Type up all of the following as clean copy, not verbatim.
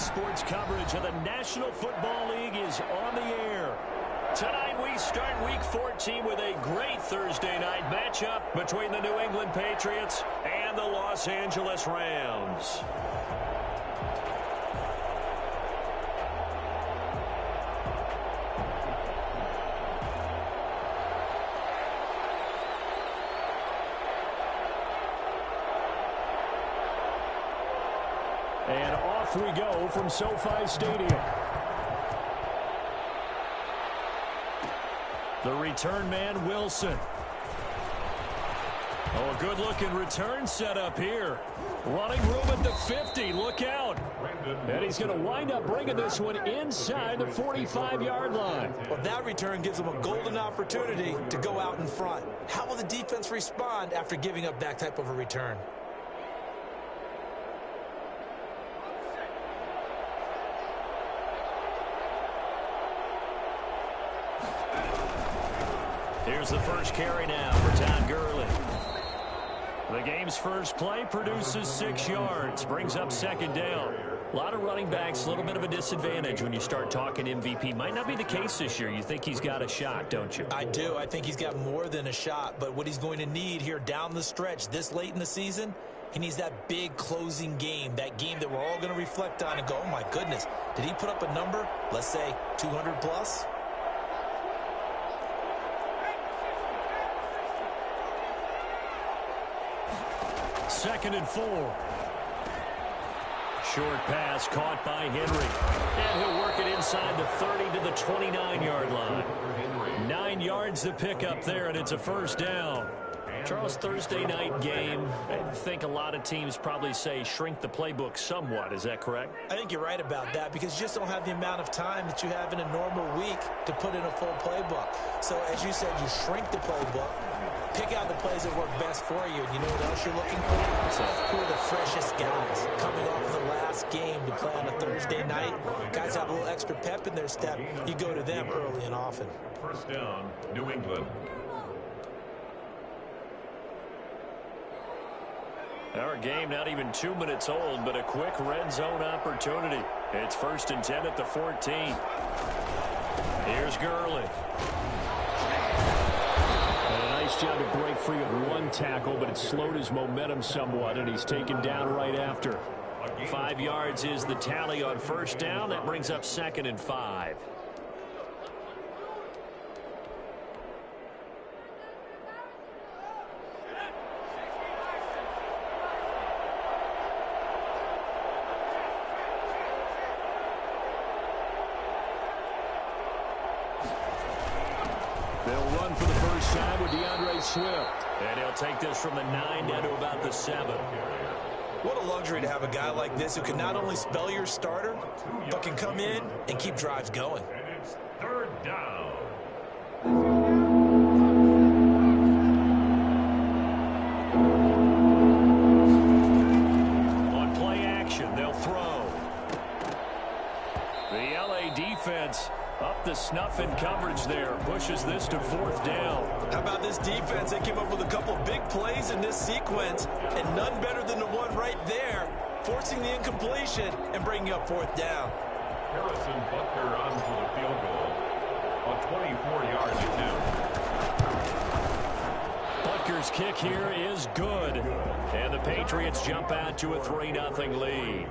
sports coverage of the National Football League is on the air. Tonight we start Week 14 with a great Thursday night matchup between the New England Patriots and the Los Angeles Rams. And off we go from SoFi Stadium. The return man, Wilson. Oh, a good-looking return setup here. Running room at the 50. Look out. And he's going to wind up bringing this one inside the 45-yard line. Well, that return gives him a golden opportunity to go out in front. How will the defense respond after giving up that type of a return? Here's the first carry now for Todd Gurley. The game's first play produces 6 yards, brings up second down. A lot of running backs, a little bit of a disadvantage when you start talking MVP. Might not be the case this year. You think he's got a shot, don't you? I do. I think he's got more than a shot, but what he's going to need here down the stretch this late in the season, he needs that big closing game, that game that we're all going to reflect on and go, oh my goodness, did he put up a number, let's say 200 plus? Second and 4. Short pass caught by Henry. And he'll work it inside the 30 to the 29-yard line. 9 yards to pick up there, and it's a first down. Charles, Thursday night game, I think a lot of teams probably say shrink the playbook somewhat. Is that correct? I think you're right about that because you just don't have the amount of time that you have in a normal week to put in a full playbook. So, as you said, you shrink the playbook. Pick out the plays that work best for you. You know what else you're looking for? So who are the freshest guys coming off the last game to play on a Thursday night? Guys have a little extra pep in their step. You go to them early and often. First down, New England. Our game not even 2 minutes old, but a quick red zone opportunity. It's 1st and 10 at the 14. Here's Gurley. Nice job to break free of one tackle, but it slowed his momentum somewhat, and he's taken down right after. 5 yards is the tally on first down. That brings up 2nd and 5. They'll run for the first time with DeAndre Swift. And he'll take this from the 9 down to about the 7. What a luxury to have a guy like this who can not only spell your starter, but can come in and keep drives going. And it's 3rd down. On play action, they'll throw. The LA defense up the snuff in coverage there. Pushes this to 4th down. How about this defense? They came up with a couple of big plays in this sequence, and none better than the one right there, forcing the incompletion and bringing up 4th down. Harrison Butker on for the field goal. A 24-yard attempt. Butker's kick here is good. And the Patriots jump out to a 3-0 lead.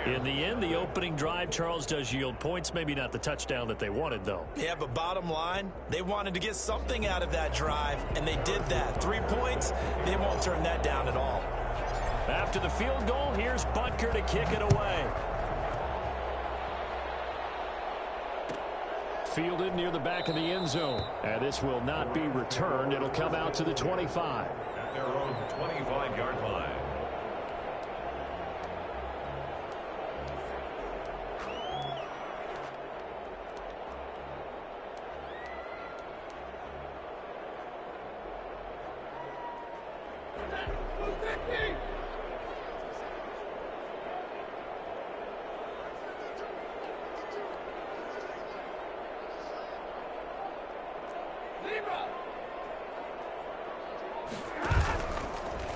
In the end, the opening drive, Charles, does yield points. Maybe not the touchdown that they wanted, though. Yeah, but bottom line, they wanted to get something out of that drive, and they did that. 3 points, they won't turn that down at all. After the field goal, here's Butker to kick it away. Fielded near the back of the end zone. And this will not be returned. It'll come out to the 25. At their own 25-yard line.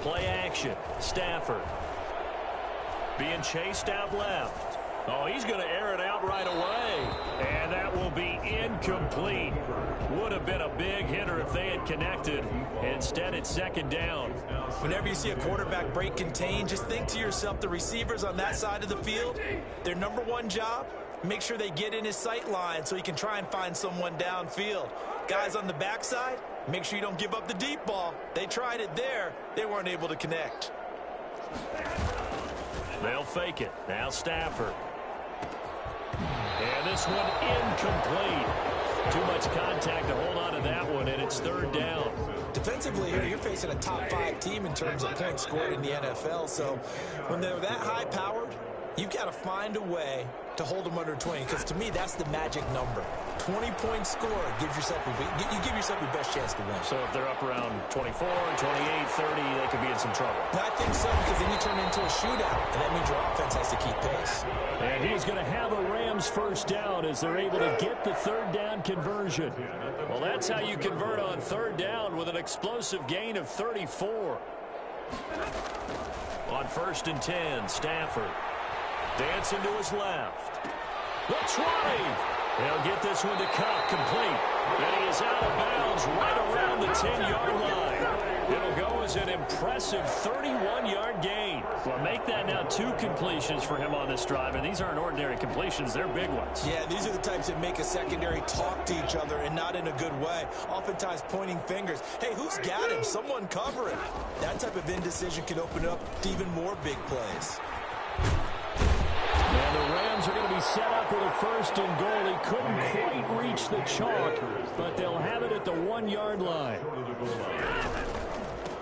Play action. Stafford being chased out left. Oh, he's going to air it out right away. And that will be incomplete. Would have been a big hitter if they had connected. Instead, it's second down. Whenever you see a quarterback break contain, just think to yourself, the receivers on that side of the field, their number one job, make sure they get in his sight line so he can try and find someone downfield. Guys on the backside, make sure you don't give up the deep ball. They tried it there. They weren't able to connect. They'll fake it. Now Stafford. And this one incomplete. Too much contact to hold on to that one, and it's third down. Defensively here, you're facing a top-5 team in terms of points scored in the NFL. So when they're that high-powered, you've got to find a way to hold them under 20, because to me, that's the magic number. 20-point score gives yourself you give yourself your best chance to win. So if they're up around 24, 28, 30, they could be in some trouble. I think so, because then you turn it into a shootout, and that means your offense has to keep pace. And he's going to have a Rams first down as they're able to get the third down conversion. Well, that's how you convert on third down, with an explosive gain of 34. On 1st and 10, Stafford. Dancing to his left. The 20. They'll get this one to Cup, complete. And he is out of bounds right around the 10-yard line. It'll go as an impressive 31-yard gain. Well, make that now 2 completions for him on this drive, and these aren't ordinary completions. They're big ones. Yeah, these are the types that make a secondary talk to each other, and not in a good way. Oftentimes pointing fingers. Hey, who's got him? Someone cover him. That type of indecision can open up to even more big plays. And the Rams are going to be set up with a 1st and goal. He couldn't quite reach the chalk, but they'll have it at the 1-yard line.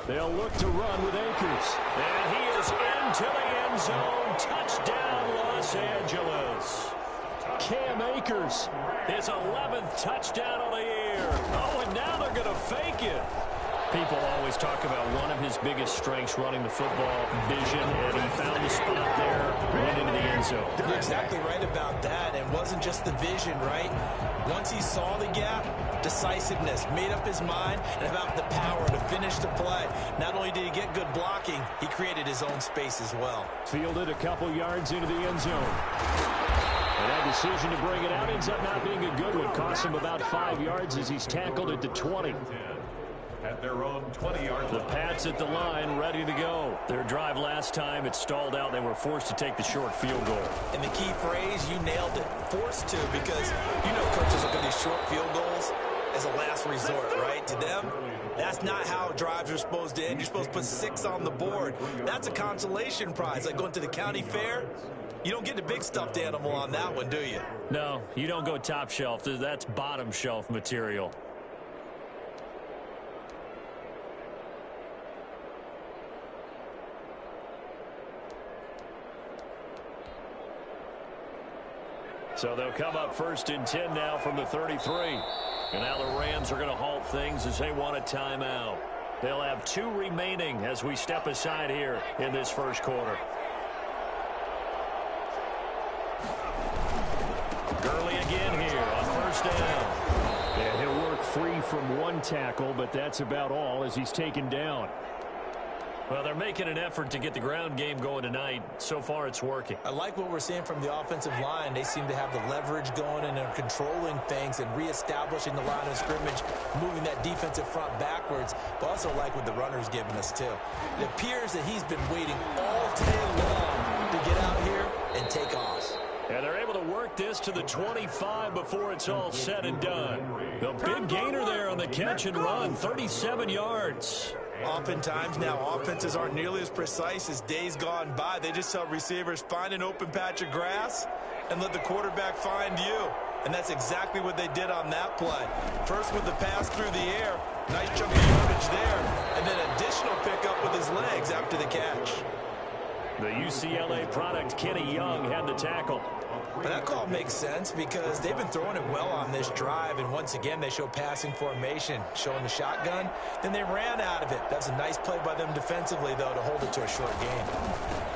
They'll look to run with Akers. And he is into the end zone. Touchdown, Los Angeles. Cam Akers, his 11th touchdown of the year. Oh, and now they're going to fake it. People always talk about one of his biggest strengths, running the football, vision, and he found the spot there, went into the end zone. You're exactly right about that. It wasn't just the vision, right? Once he saw the gap, decisiveness, made up his mind, and about the power to finish the play. Not only did he get good blocking, he created his own space as well. Fielded a couple yards into the end zone. And that decision to bring it out ends up not being a good one. Costs him about 5 yards as he's tackled at the 20. At their own 20-yard line. The Pats at the line, ready to go. Their drive last time, it stalled out. They were forced to take the short field goal. And the key phrase, you nailed it. Forced to, because you know coaches look at these short field goals as a last resort, right? To them, that's not how drives are supposed to end. You're supposed to put 6 on the board. That's a consolation prize, like going to the county fair. You don't get the big stuffed animal on that one, do you? No, you don't go top shelf. That's bottom shelf material. So they'll come up 1st and 10 now from the 33. And now the Rams are going to halt things as they want a timeout. They'll have 2 remaining as we step aside here in this first quarter. Gurley again here on 1st down. And he'll work free from 1 tackle, but that's about all as he's taken down. Well, they're making an effort to get the ground game going tonight. So far, it's working. I like what we're seeing from the offensive line. They seem to have the leverage going, and they're controlling things and reestablishing the line of scrimmage, moving that defensive front backwards. But also like what the runner's giving us, too. It appears that he's been waiting all day long to get out here and take off. And they're able to work this to the 25 before it's all said and done. The big gainer there on the catch and run, 37 yards. Oftentimes now offenses aren't nearly as precise as days gone by. They just tell receivers, find an open patch of grass and let the quarterback find you. And that's exactly what they did on that play. First with the pass through the air, nice chunk of yardage there, and then additional pickup with his legs after the catch. The UCLA product, Kenny Young, had the tackle. But that call makes sense because they've been throwing it well on this drive, and once again they show passing formation, showing the shotgun. Then they ran out of it. That's a nice play by them defensively, though, to hold it to a short game.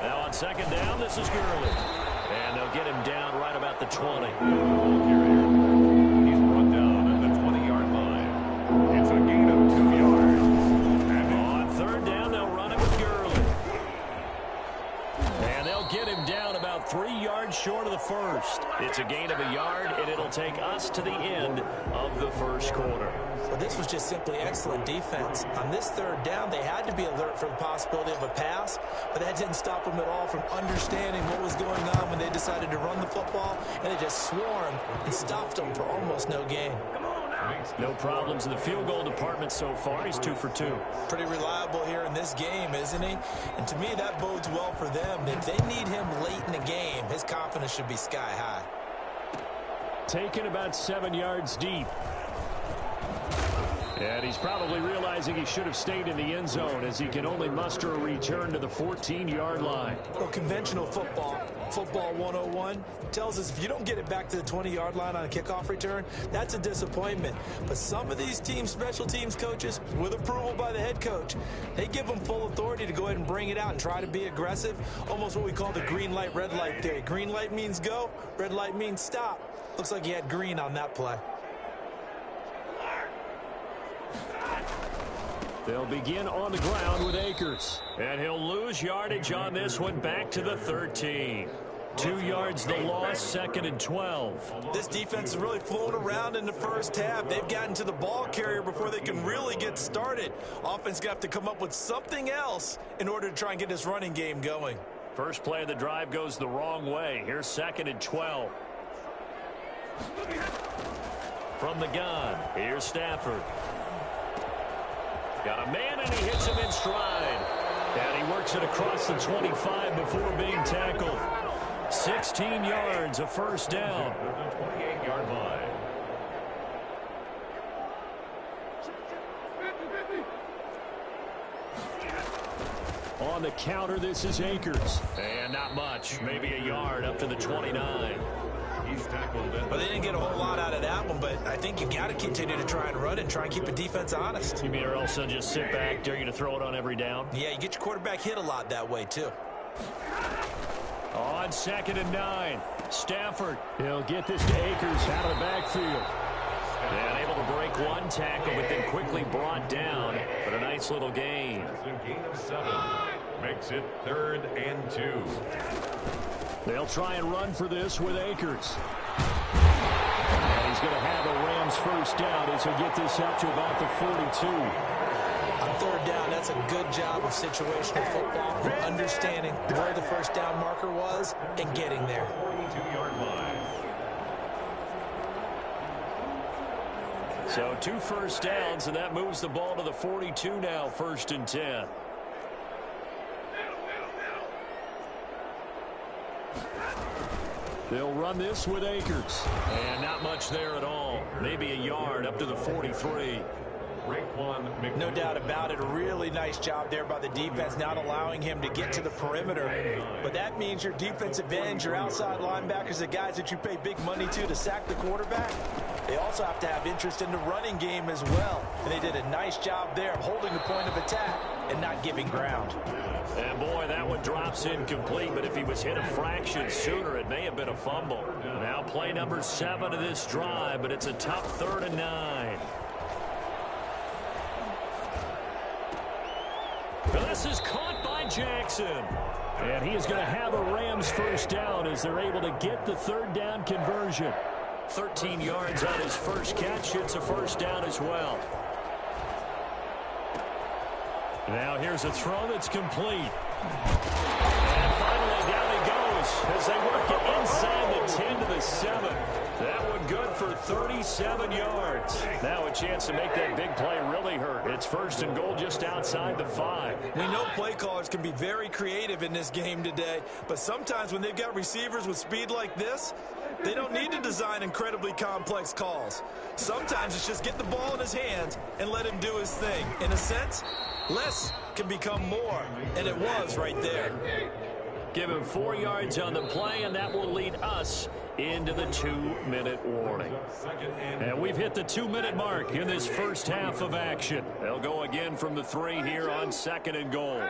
Now on 2nd down, this is Gurley. And they'll get him down right about the 20. He's brought down at the 20-yard line. It's a gain of 2 yards. And on 3rd down, they'll run it with Gurley. And they'll get him down about 3 yards short of the first. It's a gain of a yard, and it'll take us to the end of the first quarter. Well, this was just simply excellent defense. On this third down, they had to be alert for the possibility of a pass, but that didn't stop them at all from understanding what was going on when they decided to run the football, and they just swarmed and stopped them for almost no gain. No problems in the field goal department so far. He's 2 for 2. Pretty reliable here in this game, isn't he? And to me, that bodes well for them. If they need him late in the game, his confidence should be sky high. Taken about 7 yards deep. And he's probably realizing he should have stayed in the end zone as he can only muster a return to the 14-yard line. Well, conventional football 101, tells us if you don't get it back to the 20-yard line on a kickoff return, that's a disappointment. But some of these teams, special teams coaches, with approval by the head coach, they give them full authority to go ahead and bring it out and try to be aggressive, almost what we call the green light, red light theory. Green light means go, red light means stop. Looks like he had green on that play. They'll begin on the ground with Akers. And he'll lose yardage on this one back to the 13. 2 yards the loss, 2nd and 12. This defense is really flown around in the first half. They've gotten to the ball carrier before they can really get started. Offense got to come up with something else in order to try and get this running game going. First play of the drive goes the wrong way. Here's 2nd and 12. From the gun, here's Stafford. Got a man, and he hits him in stride. And he works it across the 25 before being tackled. 16 yards, a first down. 28-yard line. On the counter, this is Akers. And not much, maybe a yard up to the 29. He's tackled. Well, they didn't get a whole lot out of that one, but I think you got to continue to try and run and try and keep the defense honest. You mean or else they'll just sit back, dare you to throw it on every down? Yeah, you get your quarterback hit a lot that way, too. On 2nd and 9, Stafford. He'll get this to Akers out of the backfield. And able to break one tackle, but then quickly brought down. But a nice little gain. A gain of 7. Makes it 3rd and 2. They'll try and run for this with Akers. And he's going to have a Rams first down as he'll get this up to about the 42. On third down, that's a good job of situational football, understanding where the first down marker was and getting there. 42-yard line. So 2 first downs, and that moves the ball to the 42 now, 1st and 10. They'll run this with Akers. And not much there at all. Maybe a yard up to the 43. No doubt about it. A really nice job there by the defense, not allowing him to get to the perimeter. But that means your defensive ends, your outside linebackers, the guys that you pay big money to sack the quarterback, they also have to have interest in the running game as well. And they did a nice job there of holding the point of attack and not giving ground. And boy, that one drops incomplete, but if he was hit a fraction sooner, it may have been a fumble. Now play number 7 of this drive, but it's a tough 3rd and 9. This is caught by Jackson. And he is going to have a Rams first down as they're able to get the 3rd down conversion. 13 yards on his first catch. It's a first down as well. Now here's a throw that's complete. And finally down he goes as they work it inside the 10 to the 7. That one good for 37 yards. Now a chance to make that big play really hurt. It's 1st and goal just outside the 5. We know play callers can be very creative in this game today, but sometimes when they've got receivers with speed like this, they don't need to design incredibly complex calls. Sometimes it's just get the ball in his hands and let him do his thing. In a sense, less can become more, and it was right there. Give him 4 yards on the play, and that will lead us into the 2-minute warning. And we've hit the 2-minute mark in this first half of action. They'll go again from the 3 here on 2nd and goal.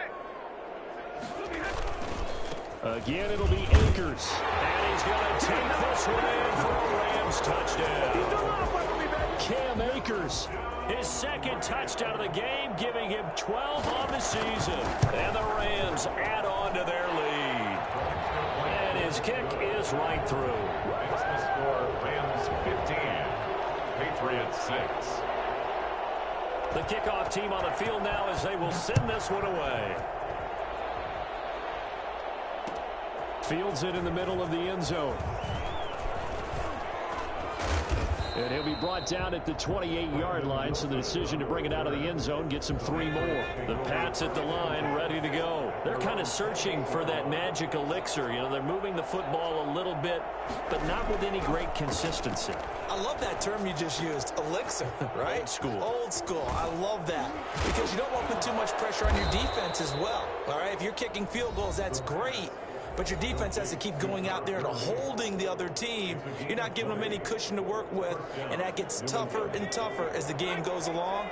Again, it'll be Akers. And he's going to take this one in for a Rams touchdown. Cam Akers, his 2nd touchdown of the game, giving him 12 on the season. And the Rams add on to their lead. His kick is right through. Makes the score Rams 15, Patriots 6. The kickoff team on the field now as they will send this one away. Fields it in the middle of the end zone. And he'll be brought down at the 28-yard line, so the decision to bring it out of the end zone gets him 3 more. The Pats at the line ready to go. They're kind of searching for that magic elixir. You know, they're moving the football a little bit, but not with any great consistency. I love that term you just used, elixir, right? Old school. Old school. I love that because you don't want to put too much pressure on your defense as well, all right? If you're kicking field goals, that's great. But your defense has to keep going out there and holding the other team. You're not giving them any cushion to work with, and that gets tougher and tougher as the game goes along.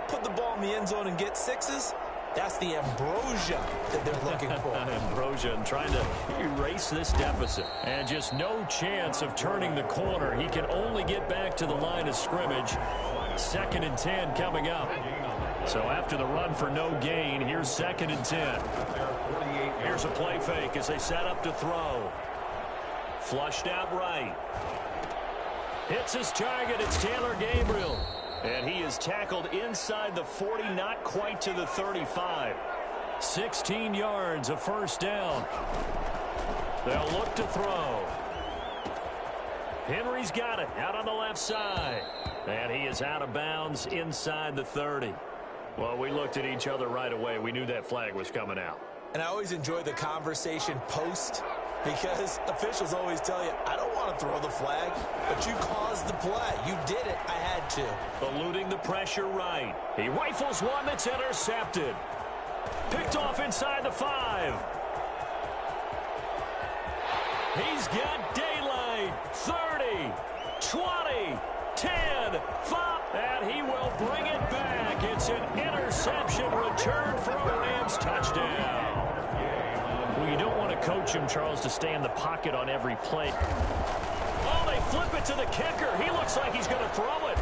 Put the ball in the end zone and get 6s. That's the ambrosia that they're looking for. Ambrosia and trying to erase this deficit. And just no chance of turning the corner. He can only get back to the line of scrimmage. 2nd and 10 coming up. So after the run for no gain, here's 2nd and 10. Here's a play fake as they set up to throw. Flushed out right. Hits his target. It's Taylor Gabriel. And he is tackled inside the 40, not quite to the 35. 16 yards, a first down. They'll look to throw. Henry's got it out on the left side. And he is out of bounds inside the 30. Well, we looked at each other right away. We knew that flag was coming out. And I always enjoy the conversation post because officials always tell you, I don't want to throw the flag, but you caused the play. You did it. I had to. Eluding the pressure right. He rifles one that's intercepted. Picked off inside the 5. He's got daylight. 30, 20, 10, 5. And he will bring it back. It's an interception return for a Rams touchdown. Well, you don't want to coach him, Charles, to stay in the pocket on every play. Oh, they flip it to the kicker. He looks like he's going to throw it.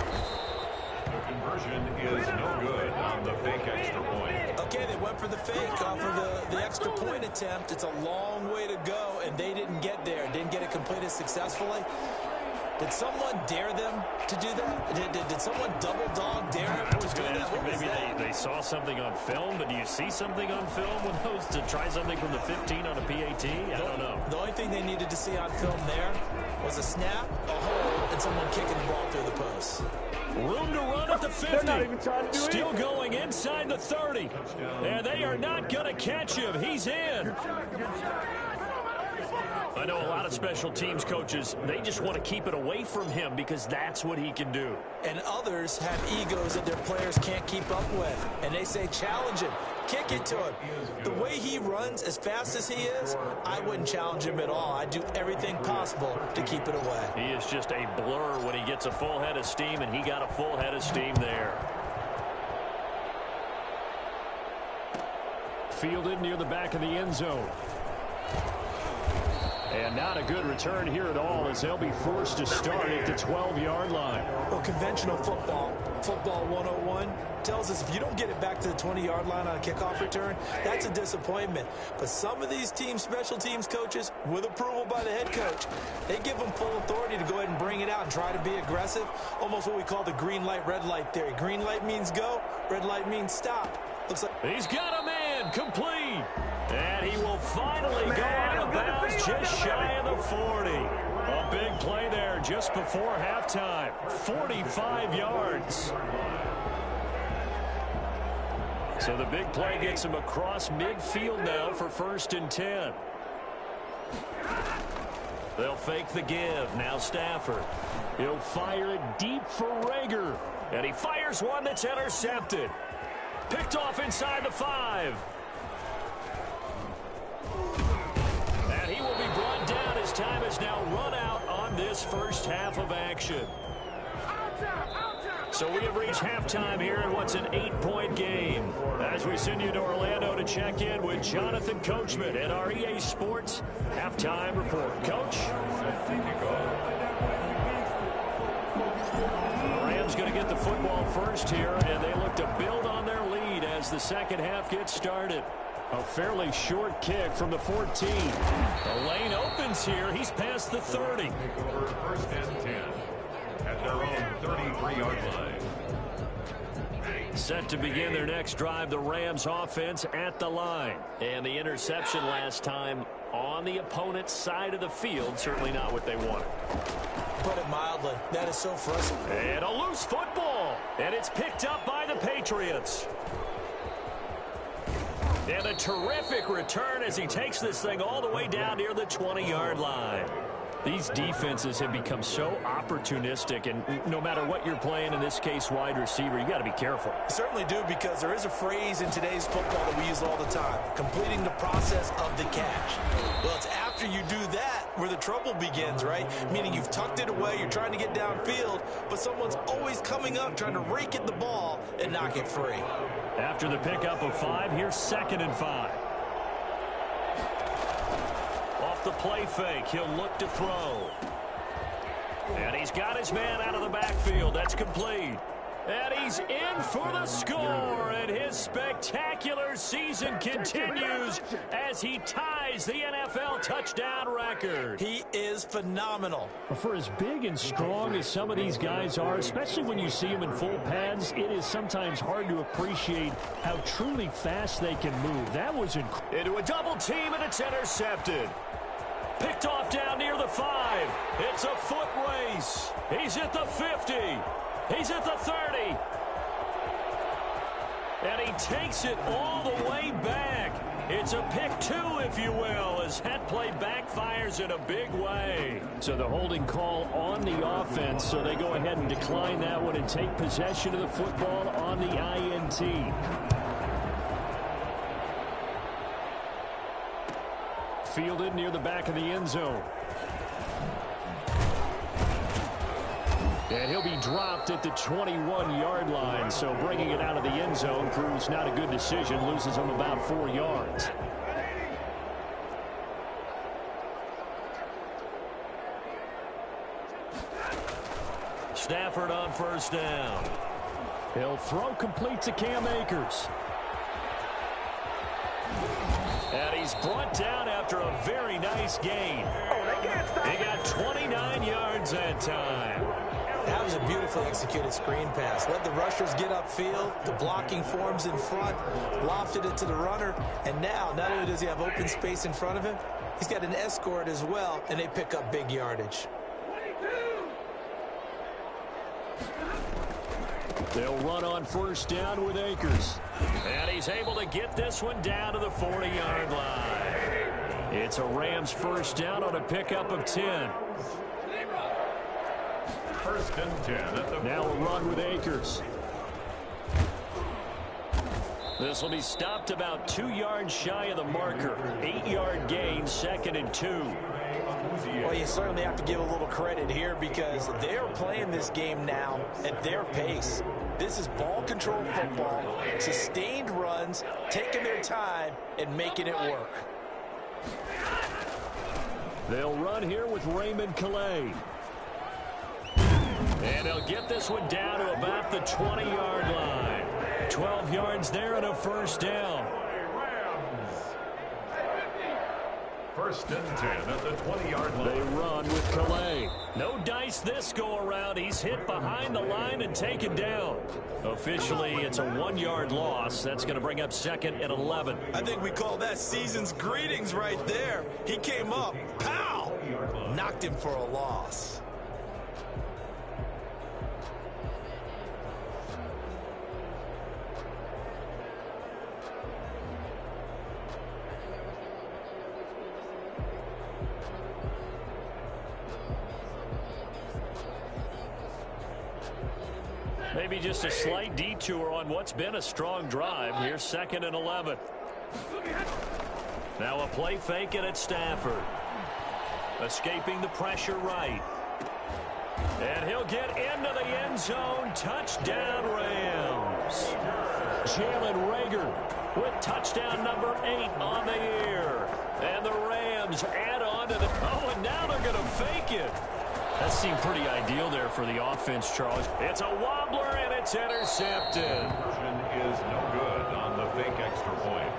The conversion is no good on the fake extra point. Okay, they went for the fake off of the extra point attempt. It's a long way to go, and they didn't get there. Didn't get it completed successfully. Did someone dare them to do that? Did someone double dog dare them to do that? Maybe they saw something on film, but do you see something on film with those to try something from the 15 on a PAT? I don't know. The only thing they needed to see on film there was a snap, a hold, and someone kicking the ball through the post. Room to run at the 50. They're not even trying to do Still it. going inside the 30. And they are not going to catch him. He's in. I know a lot of special teams coaches, they just want to keep it away from him because that's what he can do. And others have egos that their players can't keep up with. And they say, challenge him. Kick it to him. The way he runs, as fast as he is, I wouldn't challenge him at all. I'd do everything possible to keep it away. He is just a blur when he gets a full head of steam, and he got a full head of steam there. Fielded near the back of the end zone. And not a good return here at all as they'll be forced to start at the 12-yard line. Well, conventional football 101, tells us if you don't get it back to the 20-yard line on a kickoff return, that's a disappointment. But some of these special teams coaches, with approval by the head coach, they give them full authority to go ahead and bring it out and try to be aggressive. Almost what we call the green light, red light theory. Green light means go, red light means stop. Looks like he's got a man complete. And he will finally go out of bounds just shy of the 40. A big play there just before halftime. 45 yards. So the big play gets him across midfield now for 1st and 10. They'll fake the give. Now Stafford. He'll fire it deep for Rager. And he fires one that's intercepted. Picked off inside the 5. And he will be brought down as time has now run out on this first half of action. So we have reached halftime here in what's an 8-point game. As we send you to Orlando to check in with Jonathan Coachman at our EA Sports Halftime Report. Coach? The Rams going to get the football first here, and they look to build on their lead as the second half gets started. A fairly short kick from the 14. The lane opens here. He's past the 30. Take over first and 10 at their own 33-yard line. Set to begin their next drive, the Rams offense at the line. And the interception last time on the opponent's side of the field, certainly not what they wanted. Put it mildly, that is so frustrating. And a loose football. And it's picked up by the Patriots. And a terrific return as he takes this thing all the way down near the 20-yard line. These defenses have become so opportunistic, and no matter what you're playing, in this case wide receiver, you got to be careful. Certainly do, because there is a phrase in today's football that we use all the time: completing the process of the catch. Well, it's after you do that where the trouble begins, right? Meaning you've tucked it away, you're trying to get downfield, but someone's always coming up trying to rake at the ball and knock it free. After the pickup of 5, here's 2nd and 5. Off the play fake, he'll look to throw. And he's got his man out of the backfield. That's complete. And he's in for the score, and his spectacular season continues as he ties the NFL touchdown record. He is phenomenal. For as big and strong as some of these guys are, especially when you see them in full pads, it is sometimes hard to appreciate how truly fast they can move. That was incredible. Into a double team, and it's intercepted. Picked off down near the 5. It's a foot race. He's at the 50. He's at the 30. And he takes it all the way back. It's a pick 2, if you will, as that play backfires in a big way. So the holding call on the offense, so they go ahead and decline that one and take possession of the football on the INT. Fielded near the back of the end zone. And he'll be dropped at the 21-yard line, so bringing it out of the end zone proves not a good decision, loses him about 4 yards. Stafford on first down. He'll throw complete to Cam Akers. And he's brought down after a very nice gain. He got 29 yards that time. That was a beautifully executed screen pass. Let the rushers get upfield. The blocking forms in front. Lofted it to the runner. And now, not only does he have open space in front of him, he's got an escort as well, and they pick up big yardage. They'll run on first down with Akers. And he's able to get this one down to the 40-yard line. It's a Rams first down on a pickup of 10. First and 10 at the now a run with Akers. This will be stopped about 2 yards shy of the marker. 8-yard gain, 2nd and 2. Well, you certainly have to give a little credit here because they're playing this game now at their pace. This is ball control football, sustained runs, taking their time and making it work. They'll run here with Raymond Calais. And they'll get this one down to about the 20-yard line. 12 yards there and a first down. First and 10 at the 20-yard line. They run with Calais. No dice this go-around. He's hit behind the line and taken down. Officially, it's a 1-yard loss. That's going to bring up 2nd and 11. I think we call that season's greetings right there. He came up, pow! Knocked him for a loss. Maybe just a slight detour on what's been a strong drive. Here's 2nd and 11. Now a play fake it at Stafford. Escaping the pressure right. And he'll get into the end zone. Touchdown Rams. Jalen Reagor with touchdown number 8 on the year. And the Rams add on to the... Oh, and now they're going to fake it. That seemed pretty ideal there for the offense, Charles. It's a wobbler, and it's intercepted. Conversion is no good on the fake extra point.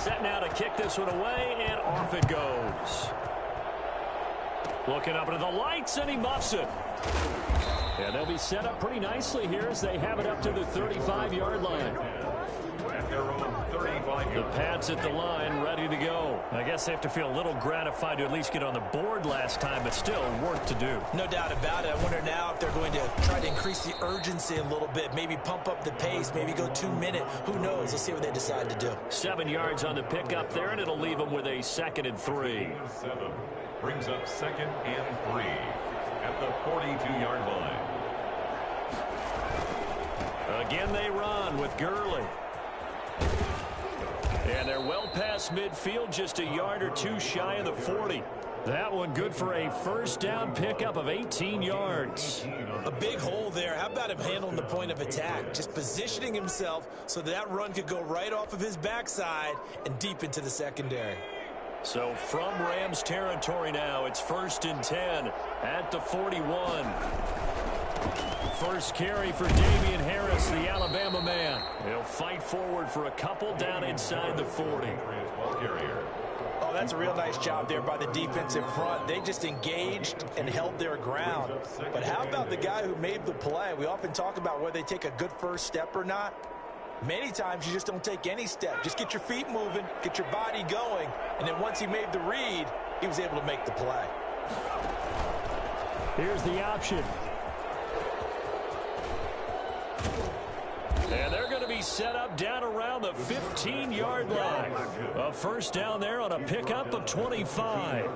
Set now to kick this one away, and off it goes. Looking up into the lights, and he muffs it. And they'll be set up pretty nicely here as they have it up to the 35-yard line. At their own 35-yard. The Pats at the line, ready to go. I guess they have to feel a little gratified to at least get on the board last time, but still work to do. No doubt about it. I wonder now if they're going to try to increase the urgency a little bit, maybe pump up the pace, maybe go 2-minute. Who knows? Let's see what they decide to do. 7 yards on the pickup there, and it'll leave them with a 2nd and 3. 7 brings up 2nd and 3 at the 42-yard line. Again, they run with Gurley. And they're well past midfield, just a yard or two shy of the 40. That one good for a first down pickup of 18 yards. A big hole there. How about him handling the point of attack? Just positioning himself so that run could go right off of his backside and deep into the secondary. So from Rams territory now, it's 1st and 10 at the 41. First carry for Damian Harris, the Alabama man. He'll fight forward for a couple down inside the 40. Oh, that's a real nice job there by the defensive front. They just engaged and held their ground. But how about the guy who made the play? We often talk about whether they take a good first step or not. Many times you just don't take any step. Just get your feet moving, get your body going, and then once he made the read, he was able to make the play. Here's the option. And they're going to be set up down around the 15-yard line. A first down there on a pickup of 25.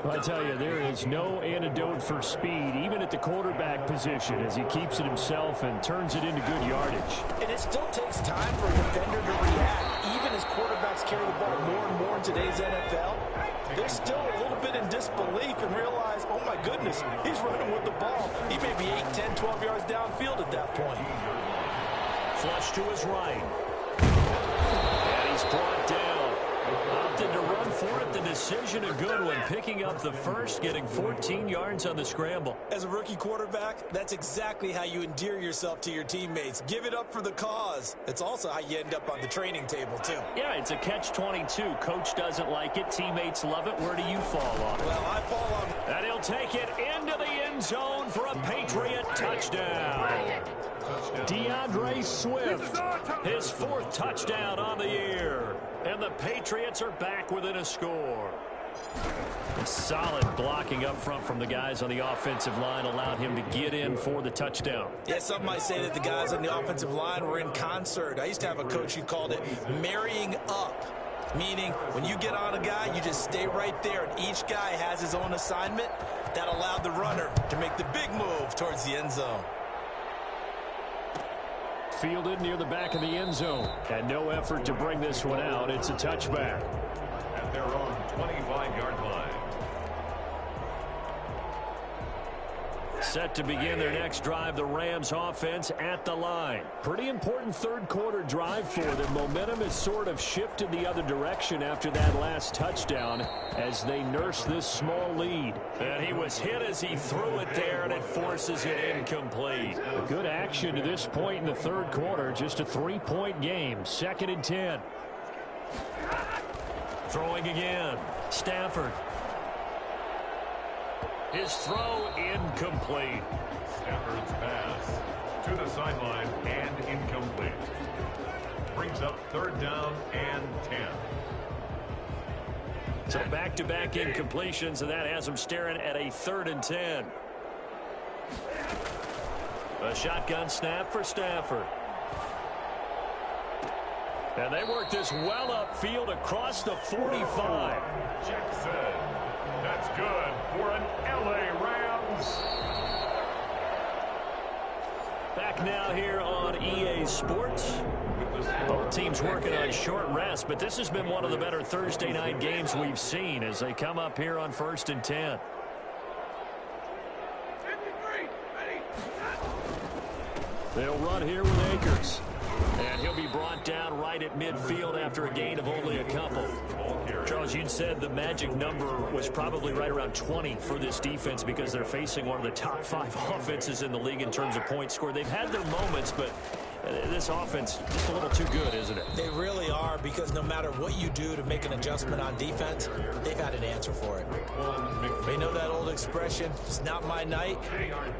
I tell you, there is no antidote for speed, even at the quarterback position, as he keeps it himself and turns it into good yardage. And it still takes time for a defender to react. Even as quarterbacks carry the ball more and more in today's NFL, they're still a little bit in disbelief and realize, oh my goodness, he's running with the ball. He may be 8, 10, 12 yards downfield at that point. Flush to his right. And he's brought down. Opted to run for it. The decision a good one. Picking up the first, getting 14 yards on the scramble. As a rookie quarterback, that's exactly how you endear yourself to your teammates. Give it up for the cause. It's also how you end up on the training table, too. Yeah, it's a catch-22. Coach doesn't like it. Teammates love it. Where do you fall on it? Well, I fall on... And he'll take it into the end zone for a Patriot touchdown. DeAndre Swift, his 4th touchdown on the year. And the Patriots are back within a score. Solid blocking up front from the guys on the offensive line allowed him to get in for the touchdown. Yeah, some might say that the guys on the offensive line were in concert. I used to have a coach who called it marrying up, meaning when you get on a guy, you just stay right there, and each guy has his own assignment. That allowed the runner to make the big move towards the end zone. Fielded near the back of the end zone. And no effort to bring this one out. It's a touchback. At their own 25-yard line. Set to begin their next drive, the Rams offense at the line. Pretty important third quarter drive for them. Momentum has sort of shifted the other direction after that last touchdown as they nurse this small lead. And he was hit as he threw it there, and it forces it incomplete. A good action to this point in the third quarter. Just a 3-point game. 2nd and 10. Throwing again. Stafford. His throw incomplete. Stafford's pass to the sideline and incomplete. Brings up 3rd down and 10. So back-to-back incompletions, and that has him staring at a 3rd and 10. A shotgun snap for Stafford. And they work this well upfield across the 45. Jackson. That's good for an LA Rams. Back now here on EA Sports. Both teams working on short rest, but this has been one of the better Thursday night games we've seen as they come up here on 1st and 10. They'll run here with Akers. And he'll be brought down right at midfield after a gain of only a couple. Charles, you'd said the magic number was probably right around 20 for this defense because they're facing one of the top 5 offenses in the league in terms of points scored. They've had their moments, but This offense just a little too good, isn't it? They really are, because no matter what you do to make an adjustment on defense, they've had an answer for it. They know that old expression, it's not my night.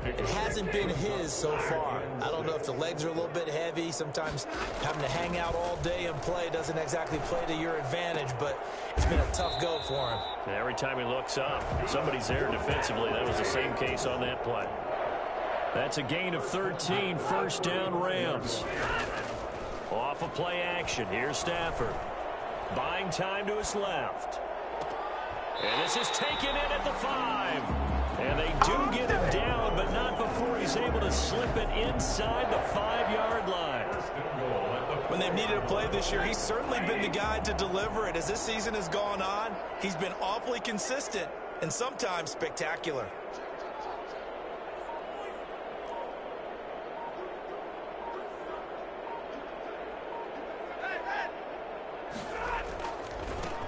It hasn't been his so far. I don't know if the legs are a little bit heavy. Sometimes having to hang out all day and play doesn't exactly play to your advantage, but it's been a tough go for him. And every time he looks up, somebody's there defensively. That was the same case on that play. That's a gain of 13, first down Rams. Off of play action, here's Stafford. Buying time to his left. And this is taken in at the 5. And they do get him down, but not before he's able to slip it inside the 5-yard line. When they've needed a play this year, he's certainly been the guy to deliver it. As this season has gone on, he's been awfully consistent and sometimes spectacular.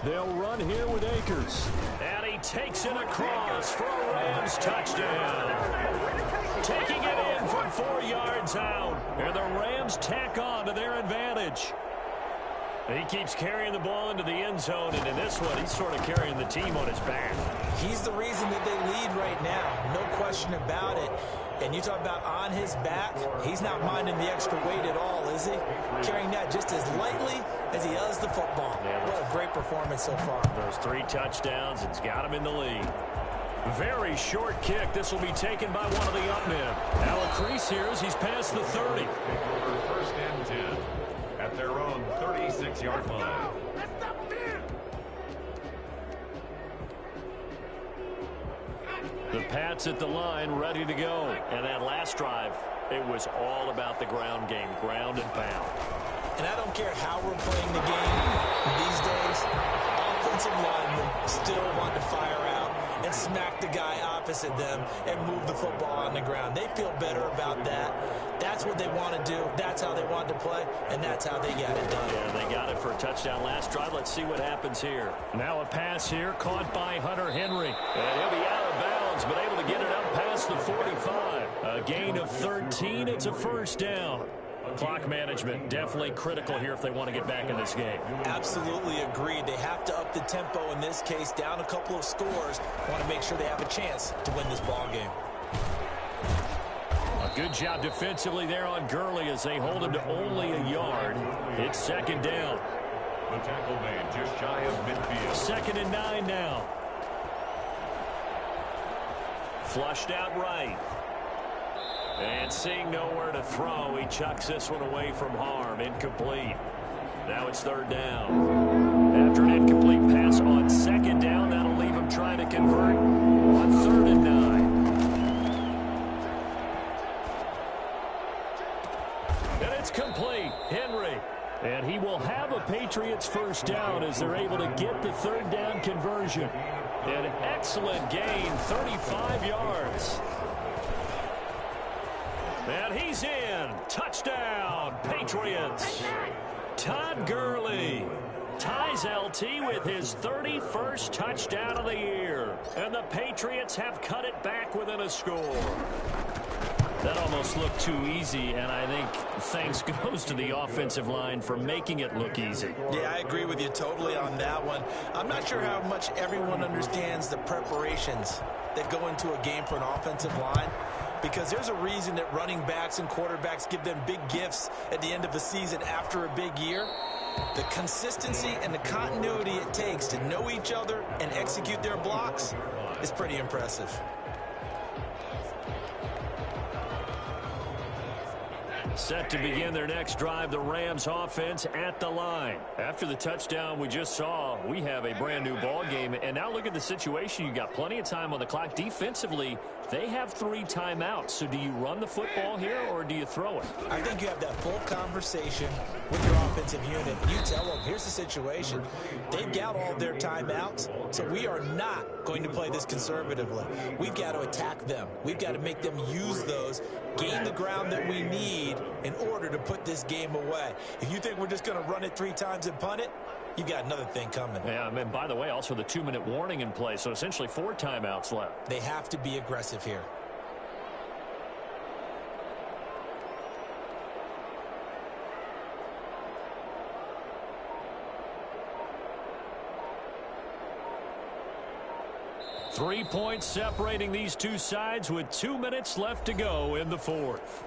They'll run here with Akers. And he takes it across for a Rams touchdown. Taking it in from 4 yards out. And the Rams tack on to their advantage. He keeps carrying the ball into the end zone, and in this one, he's sort of carrying the team on his back. He's the reason that they lead right now. No question about it. And you talk about on his back, he's not minding the extra weight at all, is he? Carrying that just as lightly as he does the football. Yeah, what a great performance so far. Those 3 touchdowns, it's got him in the lead. Very short kick. This will be taken by one of the up men. Now a crease here as he's past the 30. First and 10 at their own 36-yard line. The Pats at the line, ready to go. And that last drive, it was all about the ground game, ground and pound. And I don't care how we're playing the game these days, offensive linemen still want to fire out and smack the guy opposite them and move the football on the ground. They feel better about that. That's what they want to do. That's how they want to play, and that's how they got it done. Yeah, they got it for a touchdown last drive. Let's see what happens here. Now a pass here, caught by Hunter Henry. And he'll be out of bounds, but able to get it up past the 45. A gain of 13. It's a first down. Clock management definitely critical here if they want to get back in this game. Absolutely agreed. They have to up the tempo in this case, down a couple of scores. Want to make sure they have a chance to win this ball game. A good job defensively there on Gurley as they hold him to only a yard. It's second down. The tackle made just shy of midfield. 2nd and 9 now. Flushed out right. And seeing nowhere to throw, he chucks this one away from harm. Incomplete. Now it's 3rd down. After an incomplete pass on 2nd down, that'll leave him trying to convert on 3rd and 9. And it's complete. Henry. And he will have a Patriots first down as they're able to get the 3rd down conversion. An excellent gain, 35 yards. And he's in. Touchdown, Patriots. Todd Gurley ties LT with his 31st touchdown of the year. And the Patriots have cut it back within a score. That almost looked too easy, and I think thanks goes to the offensive line for making it look easy. Yeah, I agree with you totally on that one. I'm not sure how much everyone understands the preparations that go into a game for an offensive line, because there's a reason that running backs and quarterbacks give them big gifts at the end of the season after a big year. The consistency and the continuity it takes to know each other and execute their blocks is pretty impressive. Set to begin their next drive, the Rams offense at the line. After the touchdown we just saw, we have a brand new ball game. And now look at the situation. You got plenty of time on the clock. Defensively, they have 3 timeouts. So do you run the football here or do you throw it? I think you have that full conversation with your offensive unit. You tell them, here's the situation. They've got all their timeouts, so we are not going to play this conservatively. We've got to attack them. We've got to make them use those, gain the ground that we need in order to put this game away. If you think we're just going to run it 3 times and punt it, you got another thing coming. Yeah, and by the way, also the 2-minute warning in play, so essentially 4 timeouts left. They have to be aggressive here. 3 points separating these two sides with 2 minutes left to go in the fourth.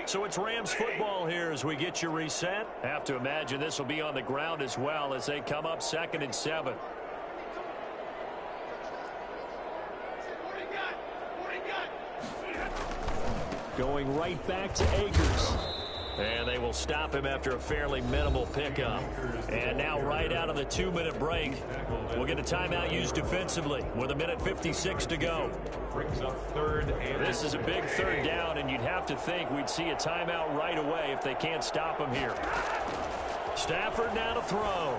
So it's Rams football here as we get you reset. Have to imagine this will be on the ground as well as they come up 2nd and 7. Going right back to Akers. And they will stop him after a fairly minimal pickup. And now right out of the 2-minute break, we'll get a timeout used defensively with 1:56 to go. Brings up 3rd and this is a big 3rd down, and you'd have to think we'd see a timeout right away if they can't stop him here. Stafford now to throw.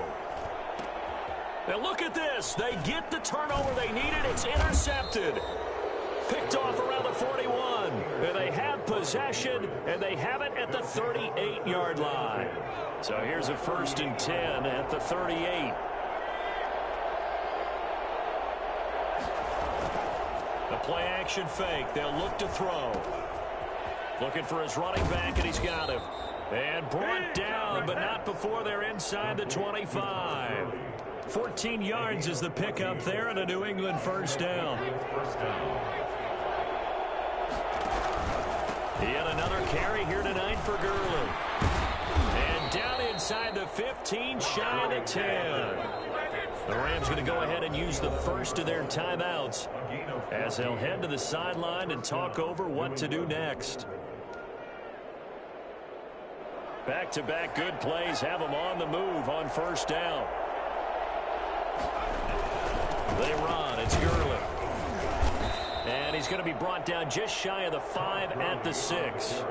Now look at this. They get the turnover they needed. It's intercepted. Picked off around the 41. And they have possession, and they have it at the 38-yard line. So here's a 1st and 10 at the 38. The play action fake. They'll look to throw. Looking for his running back, and he's got him. And brought down, but not before they're inside the 25. 14 yards is the pickup there, and a New England 1st down. Yet another carry here tonight for Gurley. And down inside the 15, shy of the 10. The Rams going to go ahead and use the first of their timeouts as they'll head to the sideline and talk over what to do next. Back-to-back good plays have them on the move on 1st down. They run. It's Gurley. And he's going to be brought down just shy of the 5 at the 6.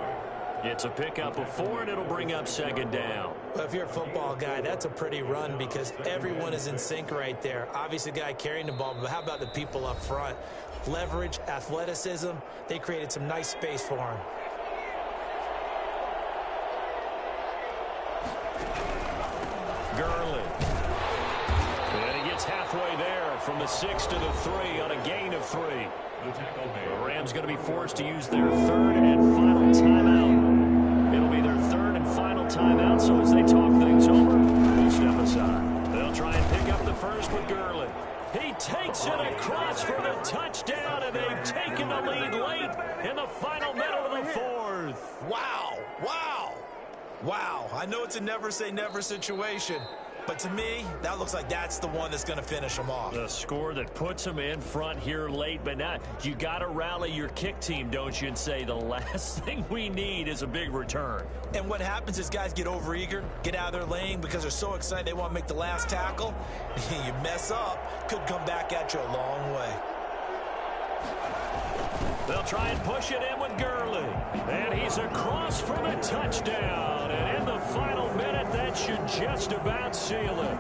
It's a pickup of 4, and it'll bring up 2nd down. Well, if you're a football guy, that's a pretty run because everyone is in sync right there. Obviously, the guy carrying the ball, but how about the people up front? Leverage, athleticism, they created some nice space for him. Gurley. And he gets halfway there from the 6 to the 3 on a gain of 3. The Rams going to be forced to use their 3rd and final timeout. It'll be their 3rd and final timeout, so as they talk things over, we'll step aside. They'll try and pick up the first with Gurley. He takes it across for the touchdown, and they've taken the lead late in the final minute of the 4th. Wow, wow, wow. I know it's a never say never situation, but to me, that looks like that's the one that's going to finish them off. The score that puts them in front here late, but not. You got to rally your kick team, don't you, and say the last thing we need is a big return. And what happens is guys get overeager, get out of their lane because they're so excited they want to make the last tackle. You mess up, could come back at you a long way. They'll try and push it in with Gurley. And he's across for the touchdown. And in the final minute, that should just about seal it.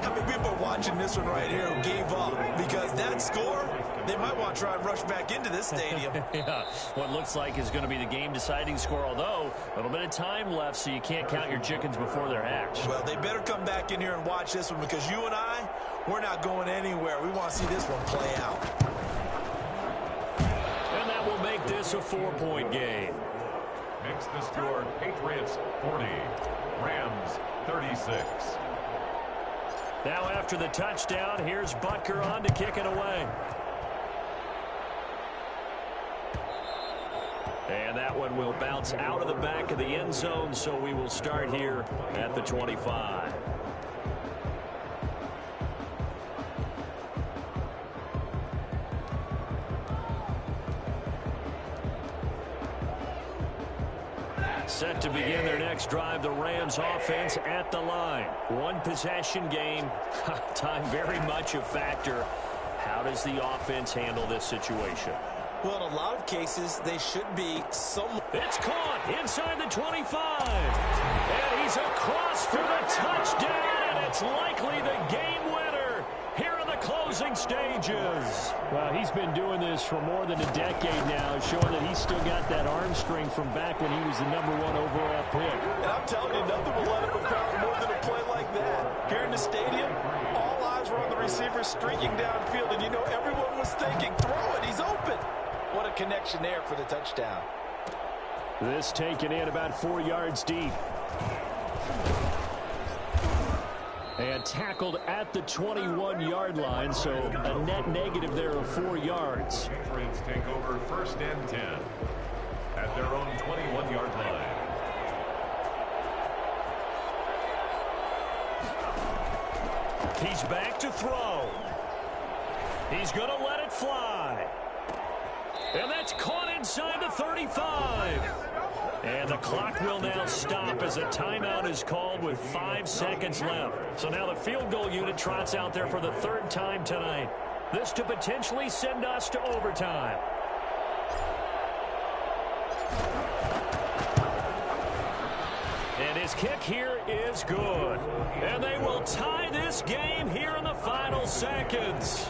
How many people are watching this one right here who gave up? Because that score, they might want to try and rush back into this stadium. Yeah, what looks like is going to be the game-deciding score, although a little bit of time left, so you can't count your chickens before they're hatched. Well, they better come back in here and watch this one because you and I, we're not going anywhere. We want to see this one play out. And that will make this a 4-point game. Makes the score Patriots 40, Rams 36. Now after the touchdown, here's Butker on to kick it away. And that one will bounce out of the back of the end zone, so we will start here at the 25. Set to begin their next drive, the Rams offense at the line. One possession game, time very much a factor. How does the offense handle this situation? Well, in a lot of cases, they should be somewhat. It's caught inside the 25. And he's across for the touchdown, and it's likely the game winner here in the closing stages. Well, he's been doing this for more than a decade now, showing that he's still got that arm strength from back when he was the #1 overall pick. And I'm telling you, nothing will let him crowd more than a play like that. Here in the stadium, all eyes were on the receiver streaking downfield, and you know everyone was thinking, throw it, he's open. What a connection there for the touchdown. This taken in about 4 yards deep. And tackled at the 21-yard line, so a net negative there of 4 yards. Patriots take over 1st and 10 at their own 21-yard line. He's back to throw. He's going to let it fly. And that's caught inside the 35. And the clock will now stop as a timeout is called with 5 seconds left. So now the field goal unit trots out there for the 3rd time tonight. This to potentially send us to overtime. And his kick here is good. And they will tie this game here in the final seconds.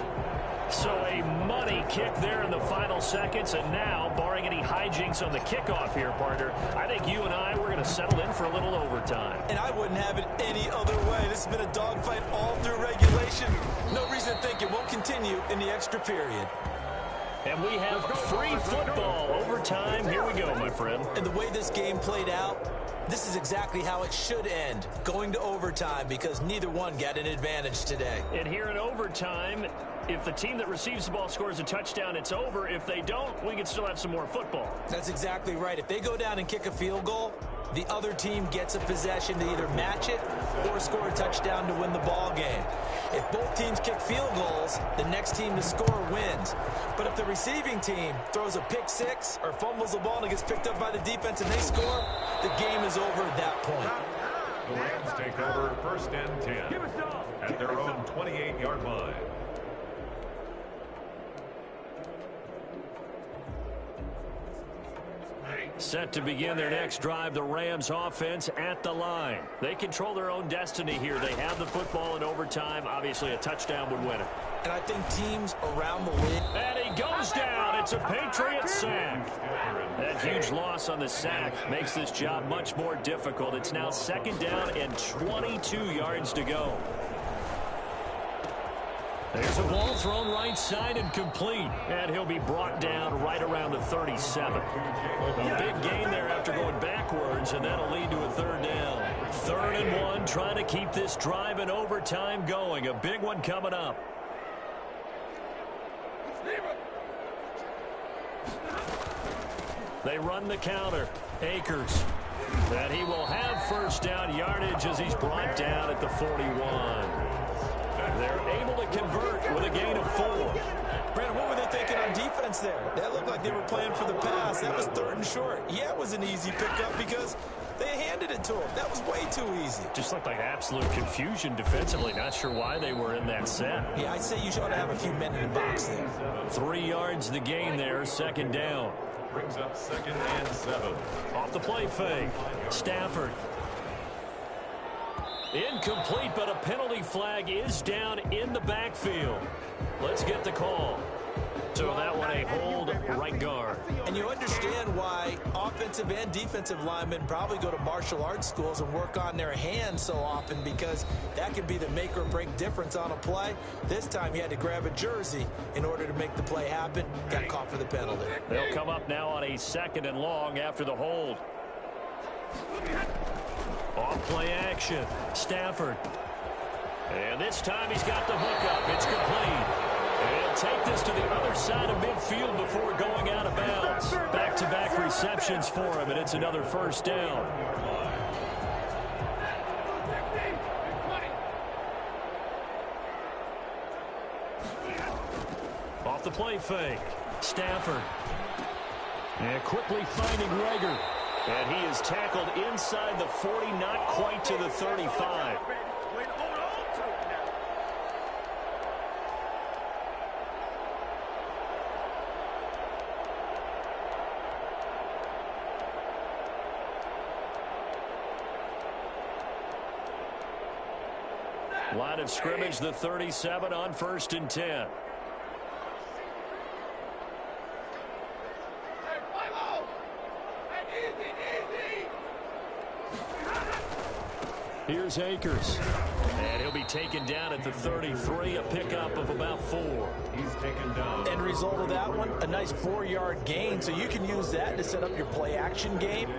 So a money kick there in the final seconds. And now, barring any hijinks on the kickoff here, partner, I think you and I, we're going to settle in for a little overtime. And I wouldn't have it any other way. This has been a dogfight all through regulation. No reason to think it won't continue in the extra period. And we have free football. Overtime. Here we go, my friend. And the way this game played out, this is exactly how it should end, going to overtime, because neither one got an advantage today. And here in overtime, if the team that receives the ball scores a touchdown, it's over. If they don't, we can still have some more football. That's exactly right. If they go down and kick a field goal, the other team gets a possession to either match it or score a touchdown to win the ball game. If both teams kick field goals, the next team to score wins. But if the receiving team throws a pick six or fumbles the ball and it gets picked up by the defense and they score, the game is over at that point. The Rams take over 1st and 10 at their own 28-yard line. Set to begin their next drive, the Rams offense at the line. They control their own destiny here. They have the football in overtime. Obviously, a touchdown would win it. And I think teams around the league. And he goes down. It's a Patriot sack. That huge loss on the sack makes this job much more difficult. It's now 2nd down and 22 yards to go. There's a ball thrown right side and complete. And he'll be brought down right around the 37. A big gain there after going backwards, and that'll lead to a 3rd down. 3rd and 1, trying to keep this drive in overtime going. A big one coming up. They run the counter. Akers. And he will have 1st down yardage as he's brought down at the 41. They're able to convert with a gain of 4. Brandon, what were they thinking on defense there? That looked like they were playing for the pass. That was 3rd and short. Yeah, it was an easy pickup because they handed it to him. That was way too easy. Just looked like absolute confusion defensively. Not sure why they were in that set. Yeah, I'd say you ought to have a few men in the box there. 3 yards the gain there, 2nd down. Brings up 2nd and 7. Off the play fake. Stafford. Incomplete, but a penalty flag is down in the backfield. Let's get the call. So that one a hold, right guard. And you understand why offensive and defensive linemen probably go to martial arts schools and work on their hands so often, because that can be the make or break difference on a play. This time he had to grab a jersey in order to make the play happen. Got caught for the penalty. They'll come up now on a 2nd and long after the hold. Off play action. Stafford. And this time he's got the hookup. It's complete. And he'll take this to the other side of midfield before going out of bounds. Back-to-back receptions for him, and it's another 1st down. Off the play fake. Stafford. And quickly finding Rager. And he is tackled inside the 40, not quite to the 35. Line of scrimmage, the 37 on 1st and 10. Here's Akers. And he'll be taken down at the 33, a pickup of about 4. He's taken down. End result of that one, a nice 4-yard gain. So you can use that to set up your play-action game,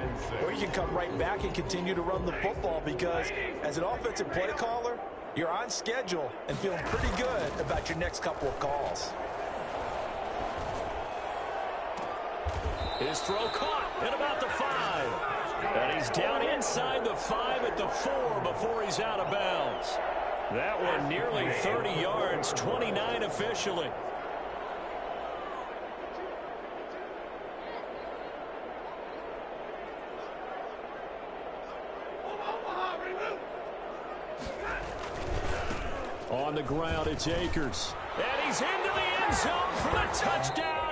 or you can come right back and continue to run the football because as an offensive play caller, you're on schedule and feeling pretty good about your next couple of calls. His throw caught at about the 5. And he's down inside the 5 at the 4 before he's out of bounds. That one nearly 30 yards, 29 officially. On the ground, it's Akers. And he's into the end zone for the touchdown.